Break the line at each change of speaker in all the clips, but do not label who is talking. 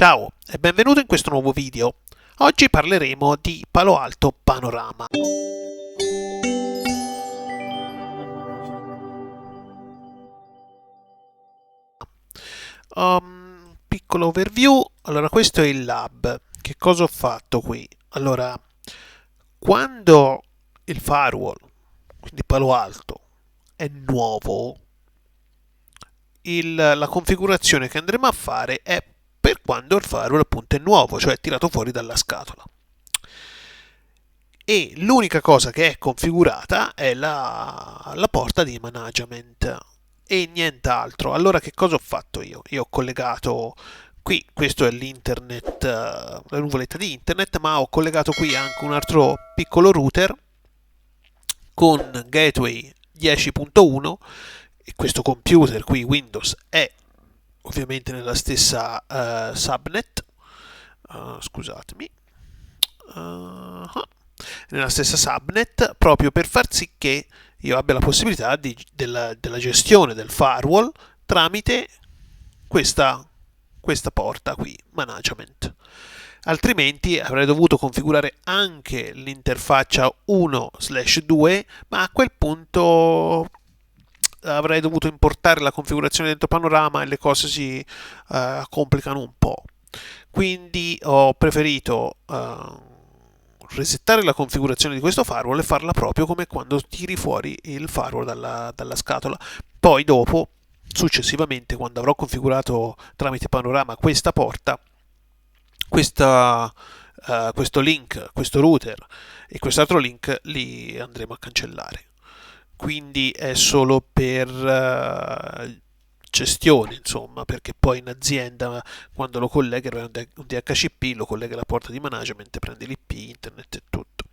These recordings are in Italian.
Ciao e benvenuto in questo nuovo video. Oggi parleremo di Palo Alto Panorama. Piccolo overview. Allora, questo è il lab. Che cosa ho fatto qui? Allora, quando il firewall, quindi Palo Alto, è nuovo, la configurazione che andremo a fare è per quando il firewall appunto è nuovo, cioè tirato fuori dalla scatola. E l'unica cosa che è configurata è la porta di management e nient'altro. Allora che cosa ho fatto io? Io ho collegato qui, questo è l'internet, la nuvoletta di internet, ma ho collegato qui anche un altro piccolo router con gateway 10.1 e questo computer qui Windows è ovviamente nella stessa subnet, scusatemi, nella stessa subnet proprio per far sì che io abbia la possibilità della gestione del firewall tramite questa porta qui, management. Altrimenti avrei dovuto configurare anche l'interfaccia 1/2, ma a quel punto avrei dovuto importare la configurazione dentro Panorama e le cose si complicano un po'. Quindi ho preferito resettare la configurazione di questo firewall e farla proprio come quando tiri fuori il firewall dalla scatola. Poi dopo, successivamente, quando avrò configurato tramite Panorama questa porta, questo link, questo router e quest'altro link li andremo a cancellare. Quindi è solo per gestione, insomma, perché poi in azienda quando lo collega un DHCP, lo collega alla porta di management, prende l'IP, internet e tutto.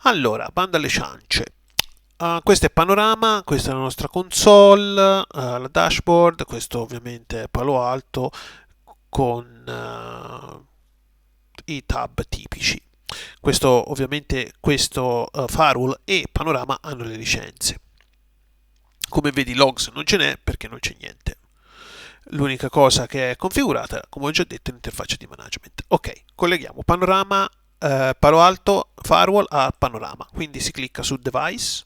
Allora, banda alle ciance. Questo è Panorama, questa è la nostra console, la dashboard, questo ovviamente è Palo Alto con i tab tipici. Questo ovviamente questo firewall e Panorama hanno le licenze. Come vedi logs non ce n'è perché non c'è niente. L'unica cosa che è configurata, come ho già detto, è l'interfaccia di management. Ok, colleghiamo Panorama, Palo Alto Firewall a Panorama. Quindi si clicca su Device,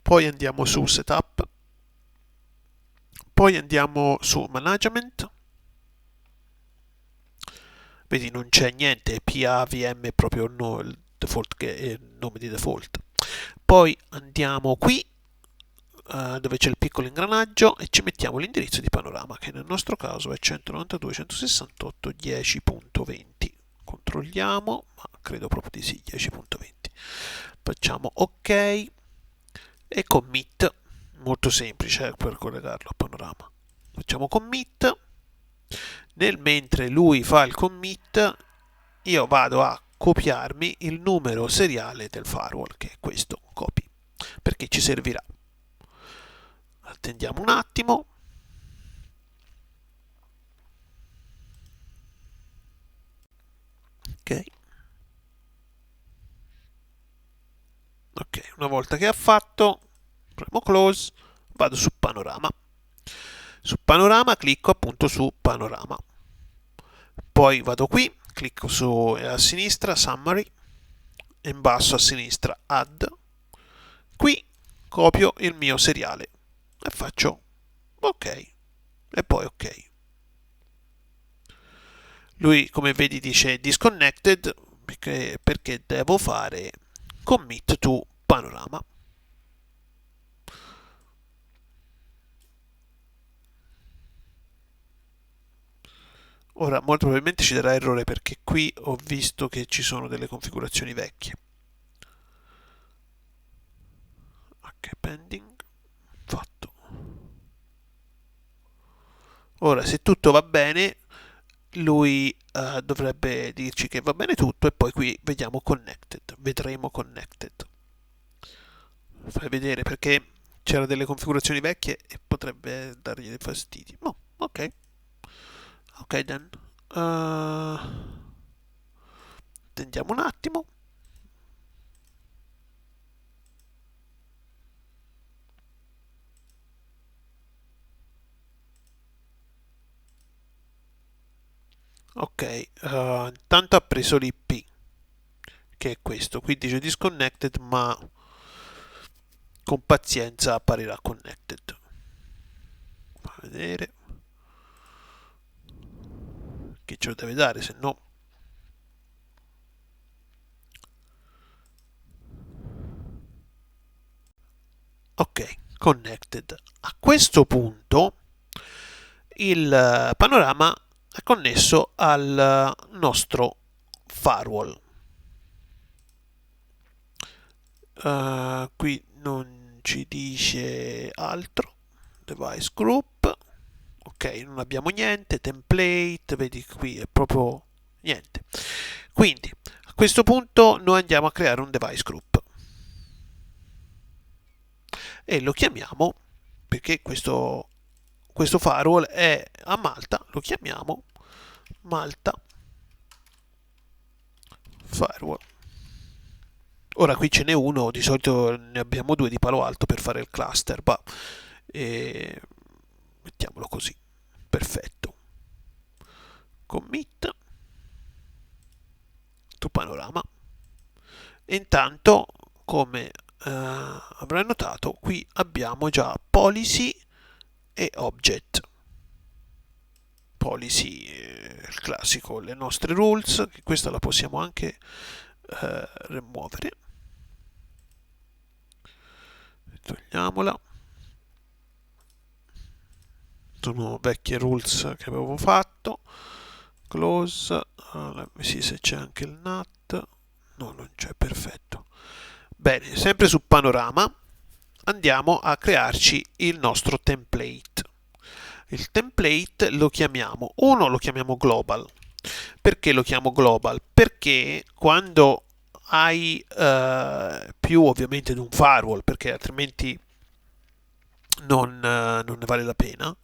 poi andiamo su Setup, poi andiamo su Management. Vedi, non c'è niente, PAVM è proprio il default il nome di default. Poi andiamo qui dove c'è il piccolo ingranaggio e ci mettiamo l'indirizzo di Panorama che nel nostro caso è 192.168.10.20. Controlliamo, ma credo proprio di sì, 10.20. Facciamo ok e commit, molto semplice per collegarlo a Panorama. Facciamo commit. Nel mentre lui fa il commit, io vado a copiarmi il numero seriale del firewall, che è questo, copy, perché ci servirà. Attendiamo un attimo. Ok. Ok, una volta che ha fatto, premo close, vado su Panorama. Su Panorama clicco appunto su Panorama. Poi vado qui, clicco su a sinistra Summary, in basso a sinistra Add. Qui copio il mio seriale e faccio ok e poi ok. Lui come vedi dice disconnected perché devo fare commit to Panorama. Ora molto probabilmente ci darà errore perché qui ho visto che ci sono delle configurazioni vecchie. Ok, pending, fatto. Ora se tutto va bene lui dovrebbe dirci che va bene tutto e poi qui vediamo connected, vedremo connected. Fai vedere perché c'erano delle configurazioni vecchie e potrebbe dargli dei fastidi. Oh, ok, ok then. Attendiamo un attimo. Ok, intanto ha preso l'IP, che è questo, qui dice disconnected, ma con pazienza apparirà connected. Fa vedere che ce lo deve dare, se no. Ok, connected. A questo punto il panorama è connesso al nostro firewall. Qui non ci dice altro. Device group. Ok, non abbiamo niente. Template, vedi qui è proprio niente. Quindi a questo punto noi andiamo a creare un device group e lo chiamiamo, perché questo firewall è a Malta, lo chiamiamo Malta Firewall. Ora qui ce n'è uno, di solito ne abbiamo due di Palo Alto per fare il cluster, ma mettiamolo così, perfetto. Commit to panorama. E intanto, come avrai notato, qui abbiamo già policy e object. Policy, il classico, le nostre rules, che questa la possiamo anche rimuovere. Togliamola. Sono vecchie rules che avevo fatto. Close, sì, se c'è anche il NAT. No, non c'è, perfetto. Bene, sempre su panorama andiamo a crearci il nostro template. Il template lo chiamiamo, uno lo chiamiamo global. Perché lo chiamo global? Perché quando hai più ovviamente di un firewall, perché altrimenti non ne vale la pena,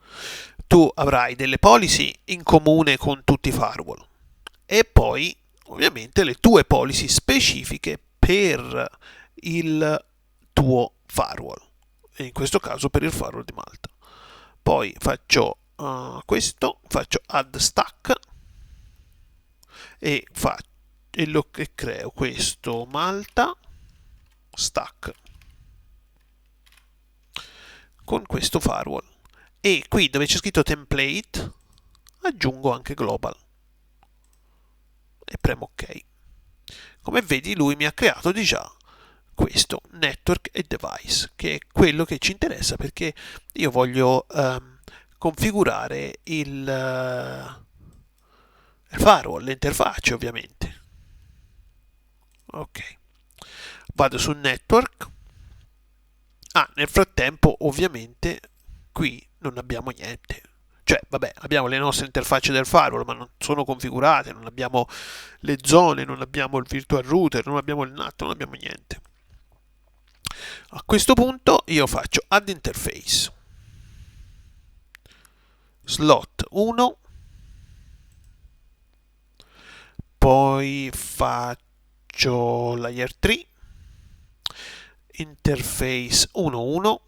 tu avrai delle policy in comune con tutti i firewall e poi ovviamente le tue policy specifiche per il tuo firewall, e in questo caso per il firewall di Malta. Poi faccio questo, faccio add stack e, e creo questo Malta stack con questo firewall, e qui dove c'è scritto template aggiungo anche global e premo ok. Come vedi lui mi ha creato di già questo network e device, che è quello che ci interessa, perché io voglio configurare il firewall, le interfacce ovviamente. Ok, vado sul network. Nel frattempo ovviamente qui non abbiamo niente. Cioè, vabbè, abbiamo le nostre interfacce del firewall, ma non sono configurate, non abbiamo le zone, non abbiamo il virtual router, non abbiamo il NAT, non abbiamo niente. A questo punto io faccio add interface, slot 1, poi faccio layer 3, interface 1.1,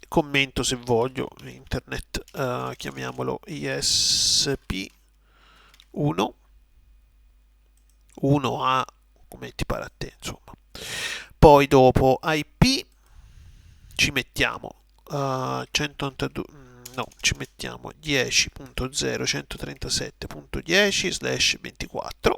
commento se voglio, internet, chiamiamolo ISP1, 1A, come ti pare a te, insomma. Poi dopo IP ci mettiamo 192, no, ci mettiamo 10.0.137.10/24.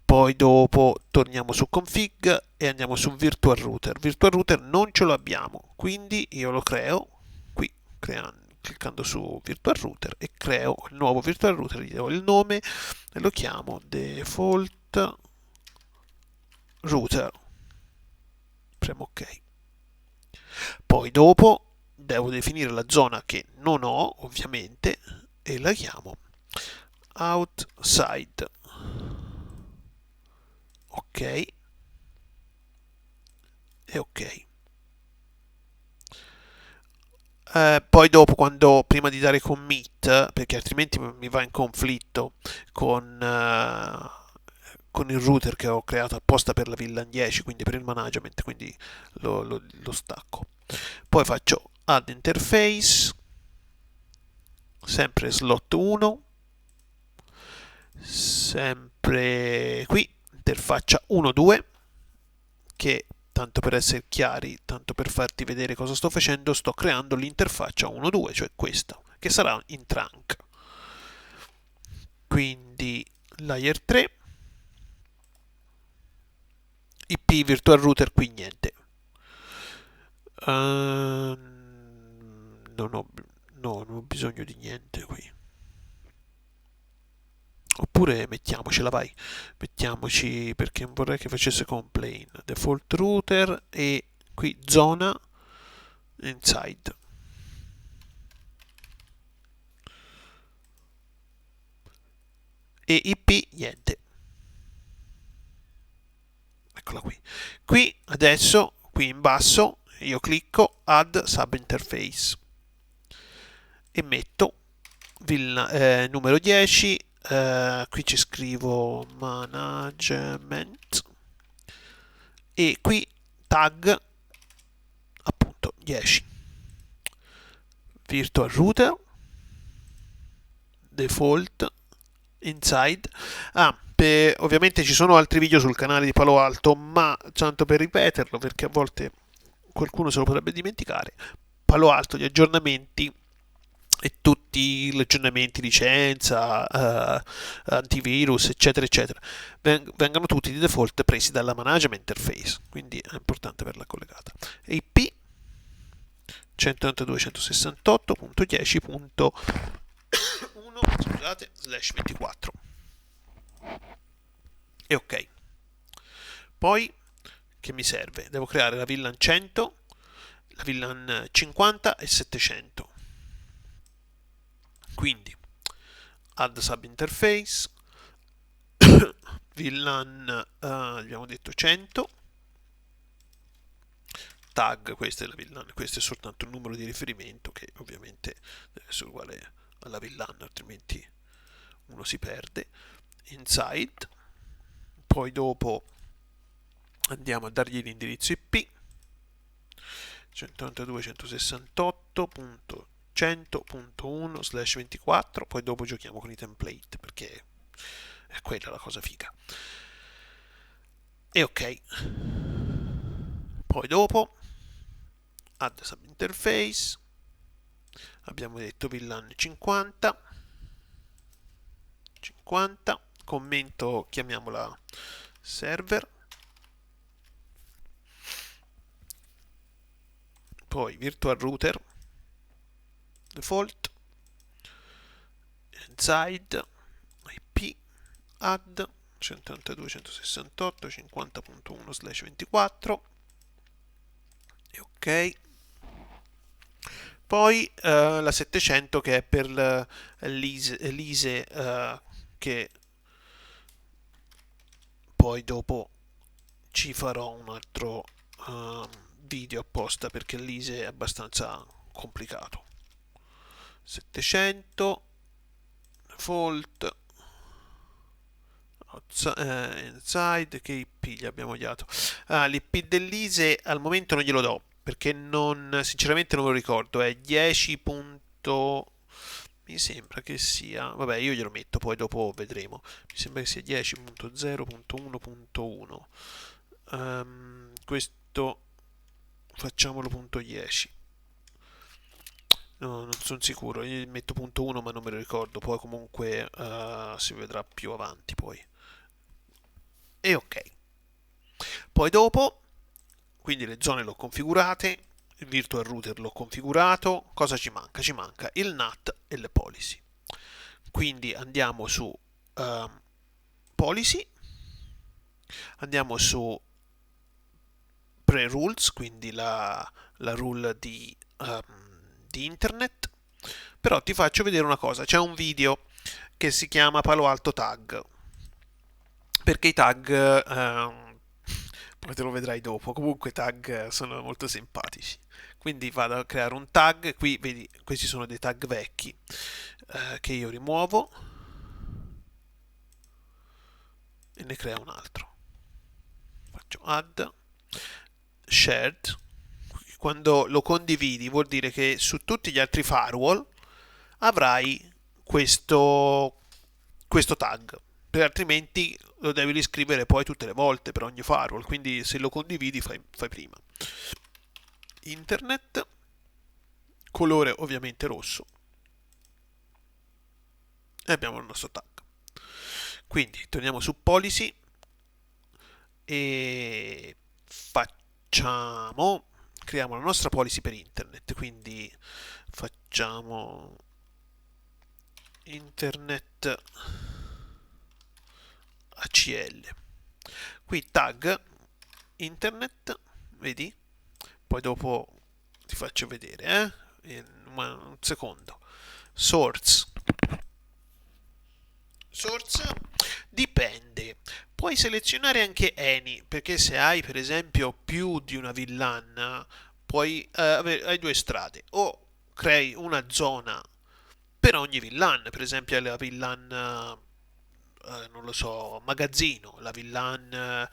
Poi dopo torniamo su config e andiamo su virtual router. Virtual router non ce lo abbiamo, quindi io lo creo qui, cliccando su virtual router, e creo il nuovo virtual router, gli do il nome e lo chiamo default router. Premo ok. Poi dopo devo definire la zona che non ho, ovviamente, e la chiamo outside. Ok e ok. Poi dopo, quando prima di dare commit, perché altrimenti mi va in conflitto con il router che ho creato apposta per la VLAN 10, quindi per il management, quindi lo stacco. Poi faccio add interface, sempre slot 1, sempre qui interfaccia 1-2, che tanto per essere chiari, tanto per farti vedere cosa sto facendo, sto creando l'interfaccia 1-2, cioè questa, che sarà in trunk. Quindi layer 3, IP virtual router, qui niente. Non ho, no, non ho bisogno di niente qui. Oppure mettiamocela, vai. Mettiamoci, perché non vorrei che facesse complain. Default router e qui zona inside. E IP niente. Eccola qui. Qui adesso, qui in basso, io clicco add sub interface e metto numero 10, qui ci scrivo management e qui tag appunto 10, virtual router, default, inside. Ovviamente ci sono altri video sul canale di Palo Alto, ma tanto per ripeterlo, perché a volte qualcuno se lo potrebbe dimenticare, Palo Alto, gli aggiornamenti e tutti gli aggiornamenti licenza, antivirus, eccetera, eccetera, vengono tutti di default presi dalla management interface, quindi è importante averla collegata. IP 192.168.10.1 scusate, slash 24 e ok. Poi che mi serve? Devo creare la VLAN 100, la VLAN 50 e 700. Quindi add sub interface, VLAN abbiamo detto 100, tag, questa è la VLAN, questo è soltanto il numero di riferimento che ovviamente deve essere uguale alla VLAN, altrimenti uno si perde. Inside, poi dopo andiamo a dargli l'indirizzo IP 192.168.100.1/24, poi dopo giochiamo con i template perché è quella la cosa figa. E ok. Poi dopo add sub interface, abbiamo detto VLAN 50, commento, chiamiamola server, poi virtual router, default, inside, IP, add 192.168.50.1/24 e ok. Poi la 700 che è per l'ISE che poi dopo ci farò un altro video apposta perché l'ISE è abbastanza complicato. 700 default inside, che IP gli abbiamo dato? L'IP dell'ISE al momento non glielo do perché sinceramente non me lo ricordo, è 10. Mi sembra che sia, vabbè, io glielo metto, poi dopo vedremo. Mi sembra che sia 10.0.1.1. Questo facciamolo punto 10. No, non sono sicuro, io metto punto 1 ma non me lo ricordo, poi comunque si vedrà più avanti poi. E ok. Poi dopo, quindi le zone l'ho configurate, il virtual router l'ho configurato, cosa ci manca? Ci manca il NAT e le policy. Quindi andiamo su policy, andiamo su pre-rules, quindi la rule di internet, però ti faccio vedere una cosa, c'è un video che si chiama Palo Alto Tag, perché i tag poi te lo vedrai dopo, comunque i tag sono molto simpatici, quindi vado a creare un tag, qui vedi questi sono dei tag vecchi che io rimuovo e ne creo un altro, faccio add shared, quando lo condividi vuol dire che su tutti gli altri firewall avrai questo tag, perché altrimenti lo devi riscrivere poi tutte le volte per ogni firewall, quindi se lo condividi fai prima. Internet, colore ovviamente rosso, e abbiamo il nostro tag. Quindi torniamo su policy e creiamo la nostra policy per internet, quindi facciamo internet ACL. Qui tag internet, vedi? Poi dopo ti faccio vedere, in un secondo. Source. Source dipende. Puoi selezionare anche any, perché se hai per esempio più di una VLAN, hai due strade. O crei una zona per ogni VLAN, per esempio la VLAN non lo so, magazzino, la VLAN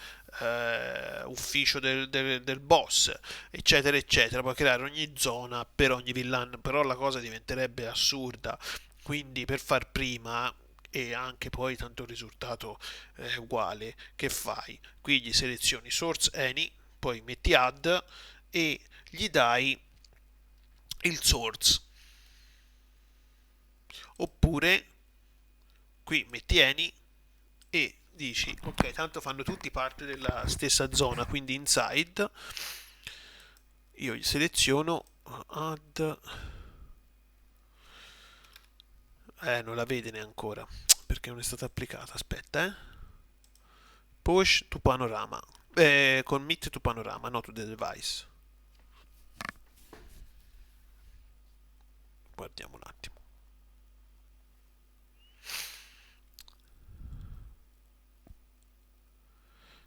ufficio del boss, eccetera, eccetera. Puoi creare ogni zona per ogni VLAN, però la cosa diventerebbe assurda. Quindi per far prima e anche poi tanto il risultato è uguale, che fai? Qui gli selezioni source any, poi metti add e gli dai il source. Oppure qui metti any e dici ok, tanto fanno tutti parte della stessa zona, quindi inside io gli seleziono add, non la vede neanche ancora perché non è stata applicata, aspetta, push to panorama, commit to panorama, no to the device. Guardiamo un attimo.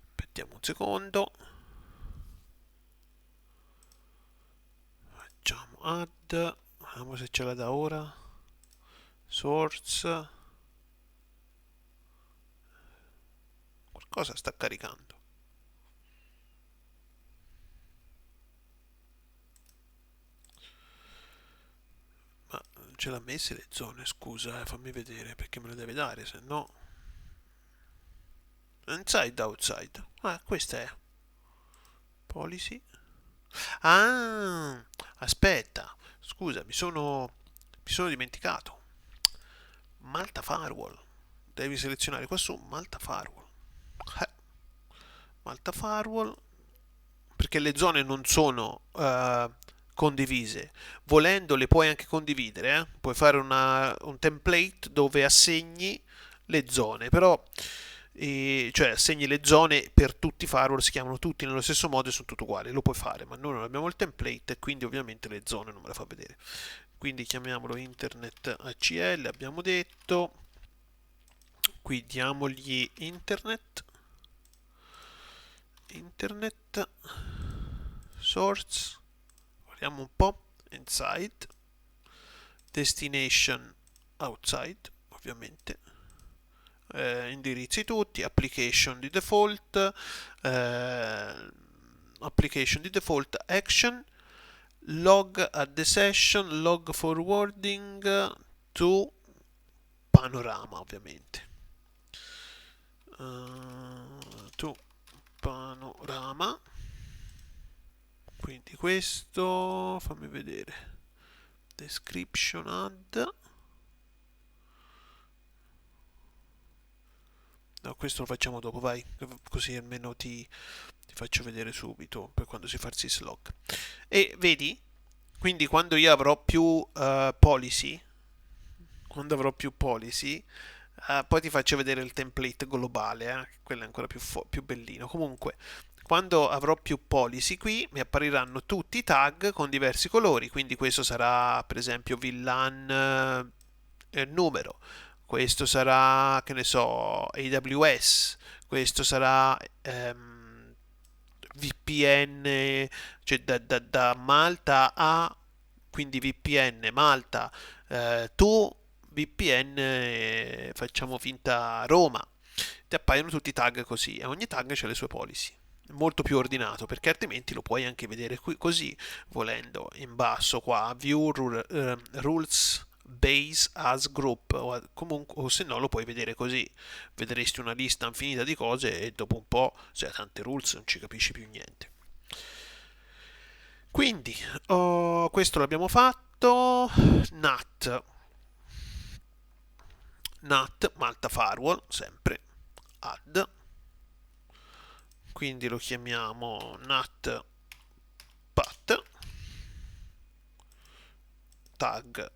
Aspettiamo un secondo. Facciamo add, vediamo se ce la da ora. Source. Qualcosa sta caricando. Ma ce l'ha messe le zone, scusa, fammi vedere perché me le deve dare, se no. Inside, outside. Ah, questa è. Policy. Ah, aspetta, scusa, mi sono dimenticato. Malta Firewall. Devi selezionare qua su Malta Firewall. Eh, Malta Firewall, perché le zone non sono condivise. Volendo le puoi anche condividere, puoi fare un template dove assegni le zone, però cioè assegni le zone per tutti i firewall, si chiamano tutti nello stesso modo e sono tutti uguali, lo puoi fare, ma noi non abbiamo il template e quindi ovviamente le zone non me la fa vedere. Quindi chiamiamolo internet ACL, abbiamo detto, qui diamogli internet source, guardiamo un po', inside, destination outside, ovviamente, indirizzi tutti, application di default action, log at the session, log forwarding to panorama, ovviamente. To panorama, quindi questo, fammi vedere, description add, no, questo lo facciamo dopo, vai, così almeno ti faccio vedere subito per quando si fa il syslog. E vedi, quindi quando io avrò più policy, poi ti faccio vedere il template globale, quello è ancora più bellino. Comunque, quando avrò più policy qui mi appariranno tutti i tag con diversi colori, quindi questo sarà per esempio VLAN numero, questo sarà, che ne so, AWS, questo sarà VPN, cioè da Malta a, quindi VPN Malta, tu VPN, facciamo finta Roma, ti appaiono tutti i tag così e ogni tag ha le sue policy. Molto più ordinato, perché altrimenti lo puoi anche vedere qui così, volendo in basso qua, view rules base as group, o se no lo puoi vedere così, vedresti una lista infinita di cose e dopo un po', se hai tante rules, non ci capisci più niente. Quindi, questo l'abbiamo fatto. NAT Malta Firewall, sempre add, quindi lo chiamiamo NAT path tag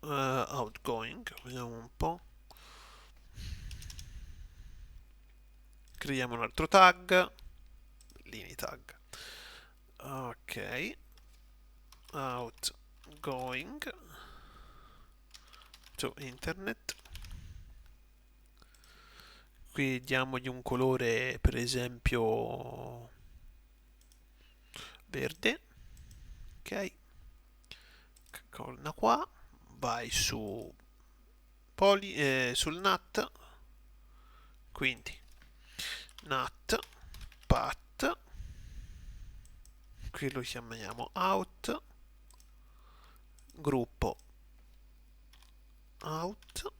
outgoing, vediamo un po', creiamo un altro tag, linee tag, ok, outgoing to internet, qui diamogli un colore per esempio verde, ok, corna qua, vai su sul NAT, quindi NAT path, qui lo chiamiamo out, gruppo out,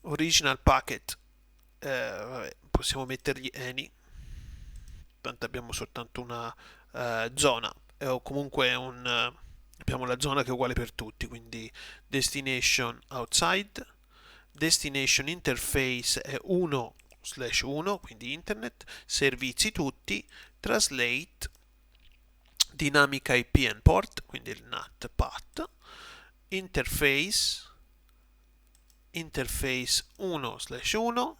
original packet, vabbè, possiamo mettergli any, tanto abbiamo soltanto una zona, o comunque abbiamo la zona che è uguale per tutti, quindi destination outside, destination interface è 1/1, quindi internet, servizi tutti, translate, dynamic IP and port, quindi il NAT path, interface 1/1,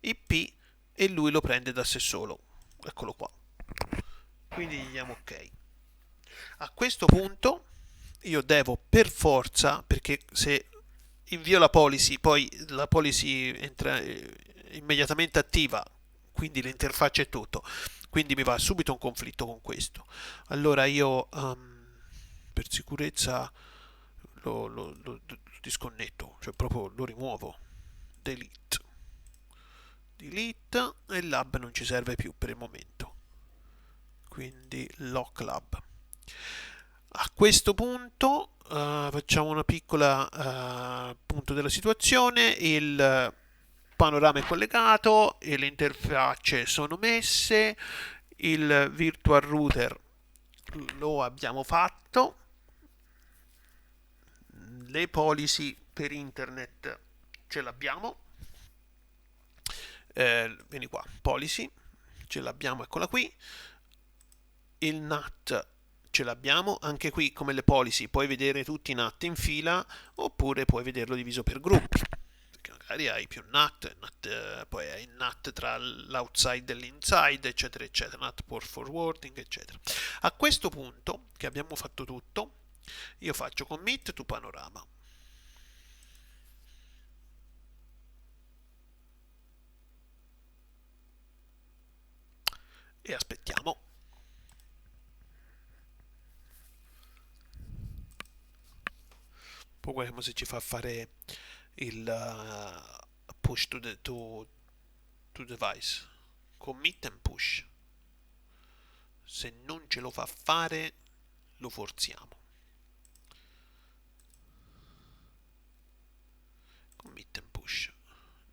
IP, e lui lo prende da sé solo, eccolo qua, quindi gli diamo ok. A questo punto io devo per forza, perché se invio la policy, poi la policy entra immediatamente attiva, quindi l'interfaccia è tutto, quindi mi va subito un conflitto con questo. Allora io per sicurezza lo disconnetto, cioè proprio lo rimuovo, delete, delete, e il lab non ci serve più per il momento, quindi lock lab. A questo punto facciamo una piccola punto della situazione, il panorama è collegato e le interfacce sono messe, il virtual router lo abbiamo fatto, le policy per internet ce l'abbiamo, vieni qua, policy, ce l'abbiamo, eccola qui, il NAT ce l'abbiamo, anche qui come le policy puoi vedere tutti i NAT in fila oppure puoi vederlo diviso per gruppi, perché magari hai più NAT, poi hai il NAT tra l'outside e l'inside, eccetera eccetera, NAT for forwarding, eccetera. A questo punto che abbiamo fatto tutto, io faccio commit to panorama e aspettiamo. Poi guardiamo se ci fa fare il push to device, commit and push. Se non ce lo fa fare lo forziamo. Commit and push,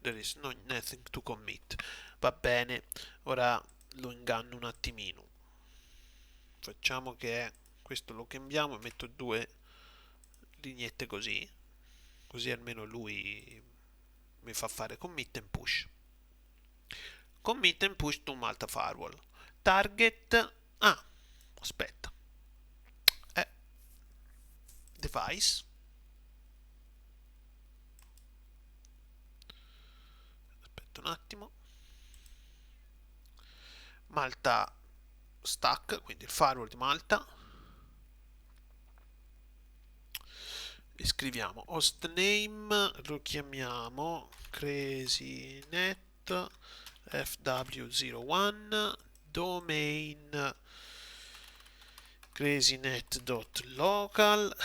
there is nothing to commit. Va bene, ora lo inganno un attimino, facciamo che questo lo cambiamo e metto due lineette così, così almeno lui mi fa fare commit and push. Commit and push to Malta Firewall. Target, aspetta, device, aspetta un attimo, Malta stack, quindi il firewall di Malta, e scriviamo hostname, lo chiamiamo crazynet fw01, domain crazynet.local,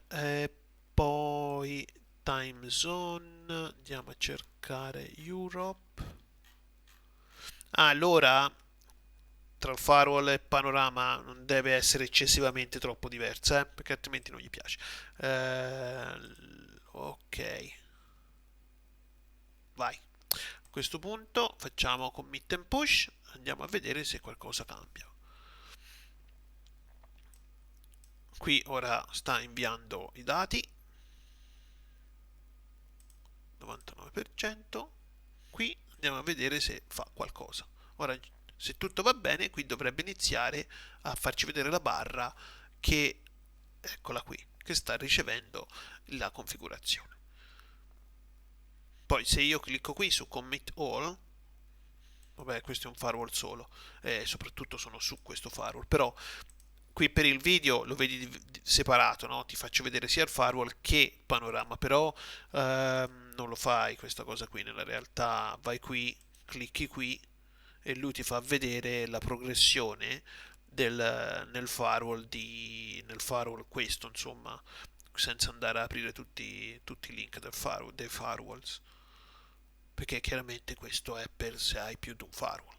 e poi time zone, andiamo a cercare Europe. Allora tra il firewall e il panorama non deve essere eccessivamente troppo diversa, perché altrimenti non gli piace. Ok, vai. A questo punto facciamo commit and push, andiamo a vedere se qualcosa cambia. Qui ora sta inviando i dati, 99%. Qui andiamo a vedere se fa qualcosa. Ora, se tutto va bene, qui dovrebbe iniziare a farci vedere la barra che, eccola qui, che sta ricevendo la configurazione. Poi se io clicco qui su Commit All, vabbè questo è un firewall solo, soprattutto sono su questo firewall, però qui per il video lo vedi separato, no? Ti faccio vedere sia il firewall che il panorama, però non lo fai questa cosa qui, nella realtà vai qui, clicchi qui e lui ti fa vedere la progressione nel firewall questo, insomma, senza andare a aprire tutti i link dei firewalls, perché chiaramente questo è per se hai più di un firewall.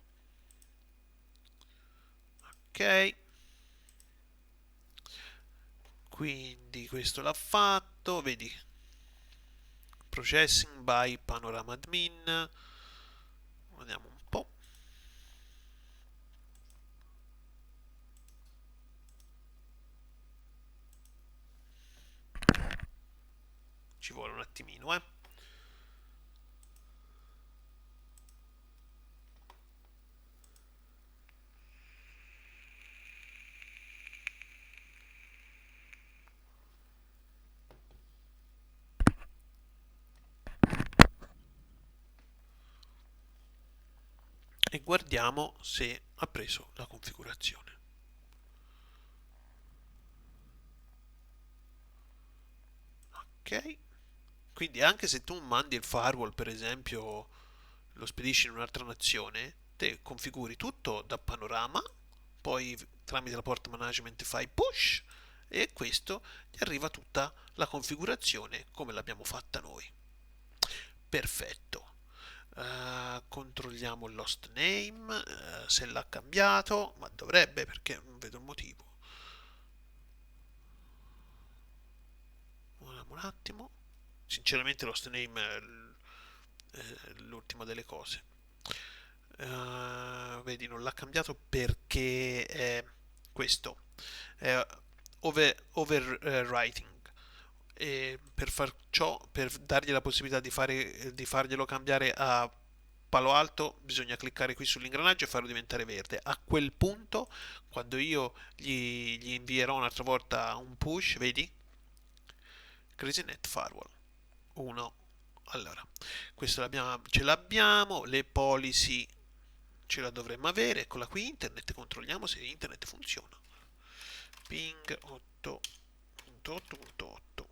Ok, quindi questo l'ha fatto, vedi, processing by panorama admin, vediamo un po'. Ci vuole un attimino, eh. E guardiamo se ha preso la configurazione. Ok, quindi anche se tu mandi il firewall, per esempio, lo spedisci in un'altra nazione, te configuri tutto da panorama, poi tramite la port management fai push e questo ti arriva tutta la configurazione come l'abbiamo fatta noi. Perfetto. Controlliamo il lost name, se l'ha cambiato, ma dovrebbe perché non vedo il motivo. Vediamo un attimo. Sinceramente lost name è l'ultima delle cose. Vedi, non l'ha cambiato perché è questo, è overwriting. E per far ciò, per dargli la possibilità di farglielo cambiare a palo alto, bisogna cliccare qui sull'ingranaggio e farlo diventare verde. A quel punto, quando io gli invierò un'altra volta un push, vedi? CrazyNet Firewall 1. Allora, questo ce l'abbiamo, le policy ce la dovremmo avere, eccola qui, internet, controlliamo se internet funziona. Ping 8.8.8.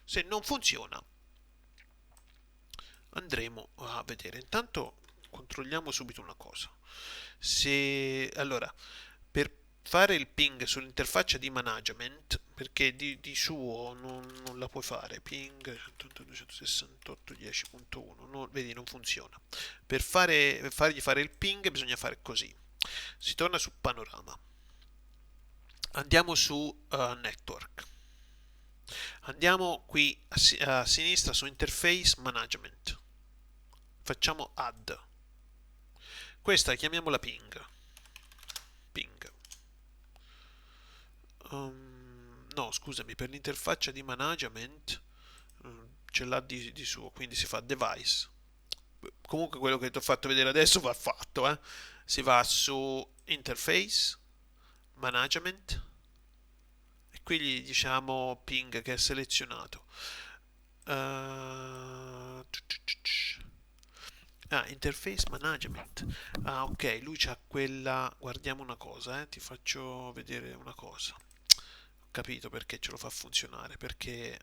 Se non funziona andremo a vedere. Intanto controlliamo subito una cosa. Se allora, per fare il ping sull'interfaccia di management, perché di suo non la puoi fare, ping 19268.10.1, vedi non funziona. Per fargli fare il ping bisogna fare così. Si torna su panorama. Andiamo su network. Andiamo qui a sinistra su interface management. Facciamo add. Questa chiamiamola ping. Ping. No, scusami, per l'interfaccia di management ce l'ha di suo, quindi si fa device. Comunque quello che ti ho fatto vedere adesso va fatto, eh. Si va su interface, management e qui gli diciamo ping che è selezionato. Uh, interface management. Ah, ok, lui c'ha quella. Guardiamo una cosa, ti faccio vedere una cosa. Ho capito perché ce lo fa funzionare, perché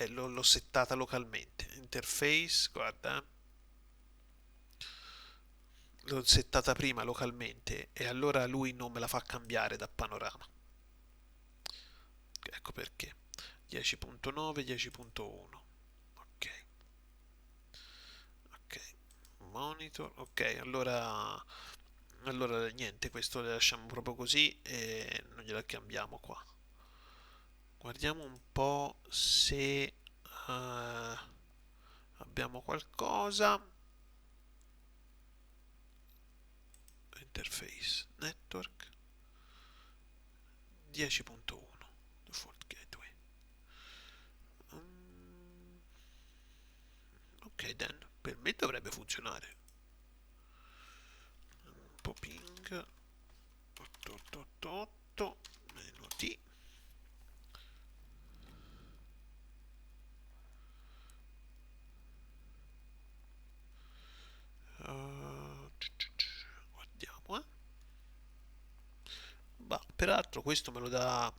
l'ho settata localmente. Interface, guarda, l'ho settata prima localmente e allora lui non me la fa cambiare da panorama. Ecco perché. 10.9, 10.1. Ok, ok, monitor. Ok, allora niente, questo lo lasciamo proprio così e non gliela cambiamo qua. Guardiamo un po' se abbiamo qualcosa. Interface network 10.1 default gateway. Ok, then per me dovrebbe funzionare. Un po' ping 8888 meno T. Guardiamo, bah, peraltro questo me lo dà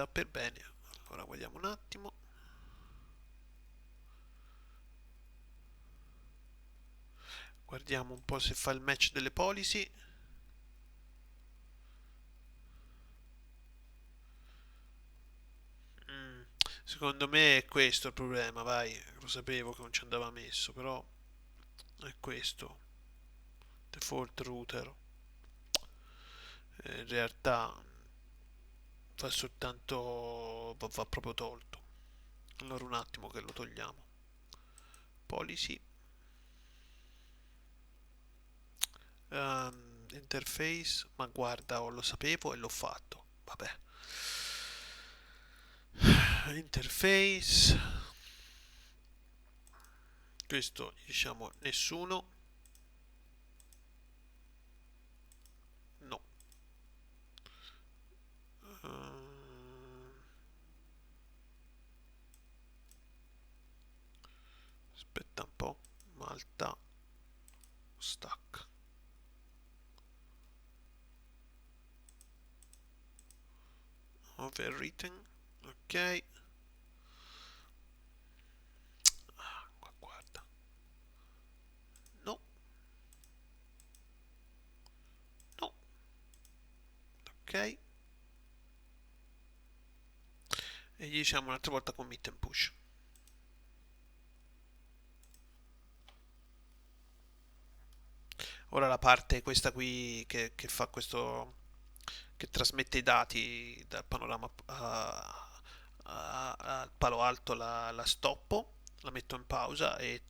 per bene. Allora guardiamo un attimo. Guardiamo un po' se fa il match delle policy. Secondo me è questo il problema, vai, lo sapevo che non ci andava messo, però è questo. Default router. In realtà fa soltanto, va proprio tolto. Allora un attimo che lo togliamo. Policy. Interface, ma guarda, lo sapevo e l'ho fatto. Vabbè. Interface. Questo diciamo nessuno. No. Aspetta un po'. Malta stack. Overwritten. Ok. Qua guarda. No. No. Ok. E gli diciamo un'altra volta commit and push. Ora la parte questa qui che fa questo, che trasmette i dati dal panorama al palo alto, la stoppo, la metto in pausa e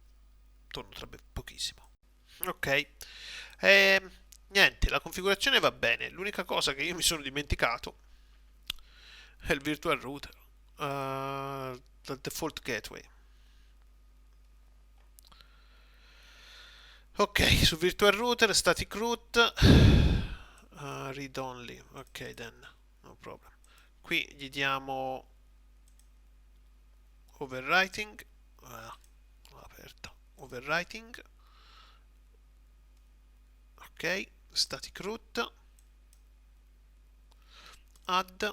torno tra pochissimo. Ok, e, niente, la configurazione va bene. L'unica cosa che io mi sono dimenticato è il virtual router, dal default gateway. Ok, su virtual router, static root, read only. Ok, then, no problem. Qui gli diamo overwriting, aperta, overwriting, ok, static root, add,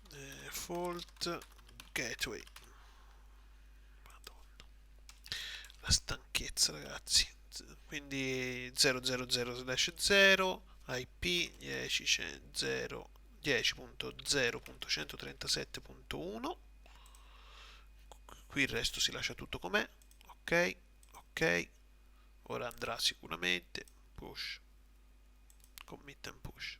default gateway. Madonna, la stanchezza ragazzi. Quindi 000/0 IP 10.0.137.1. Qui il resto si lascia tutto com'è. Ok, ok. Ora andrà sicuramente. Push. Commit and push.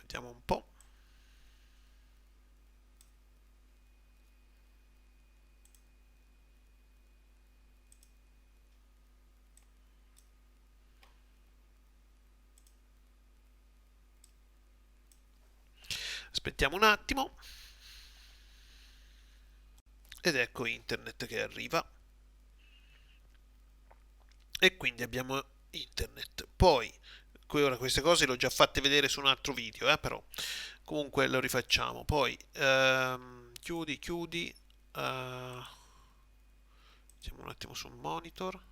Vediamo un po'. Aspettiamo un attimo. Ed ecco internet che arriva. E quindi abbiamo internet. Poi, ora queste cose le ho già fatte vedere su un altro video, però comunque lo rifacciamo. Poi, chiudi, chiudi. Andiamo un attimo sul monitor.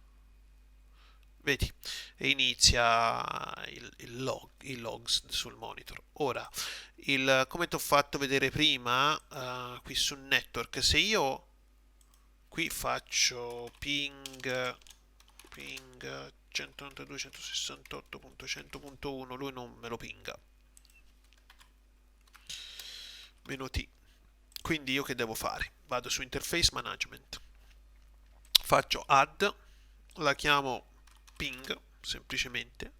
Vedi, e inizia i logs sul monitor. Ora, come ti ho fatto vedere prima, qui sul network, se io qui faccio ping 192.168.100.1 lui non me lo pinga. Meno T. Quindi io che devo fare? Vado su Interface Management, faccio Add, la chiamo Ping, semplicemente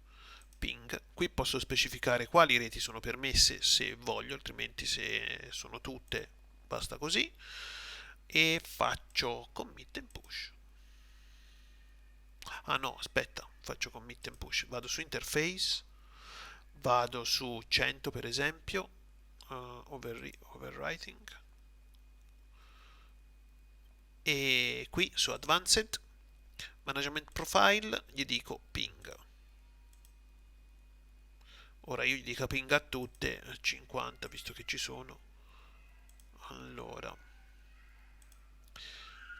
Ping. Qui posso specificare quali reti sono permesse se voglio, altrimenti se sono tutte basta così. E faccio Commit and Push. Ah no, aspetta, faccio Commit and Push. Vado su Interface, vado su 100 per esempio, Overwriting, e qui su Advanced Management Profile gli dico Ping. Ora io gli dico ping a tutte, 50 visto che ci sono. Allora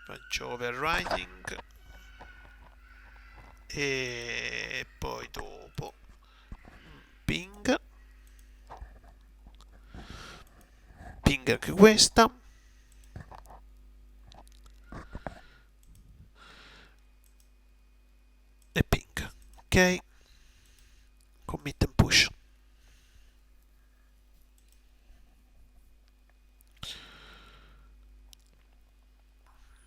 faccio overwriting e poi dopo ping anche questa, e ping. Ok, commit and push.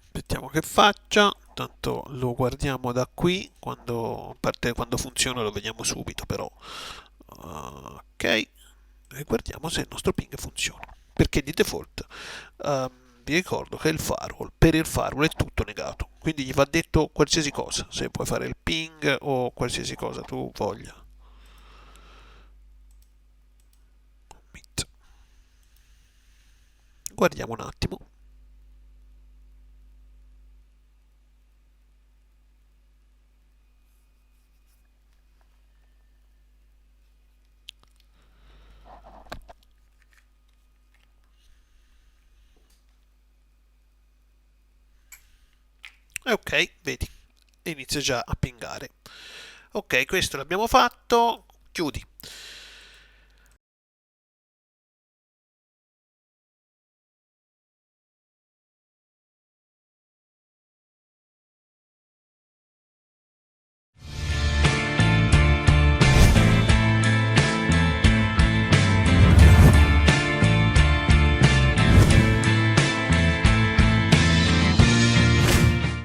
Aspettiamo che faccia, tanto lo guardiamo da qui, a parte quando funziona lo vediamo subito, però ok, e guardiamo se il nostro ping funziona, perché di default vi ricordo che per il firewall è tutto negato, quindi gli va detto qualsiasi cosa, se puoi fare il ping o qualsiasi cosa tu voglia. Commit. Guardiamo un attimo. E ok, vedi, inizia già a pingare. Ok, questo l'abbiamo fatto, chiudi.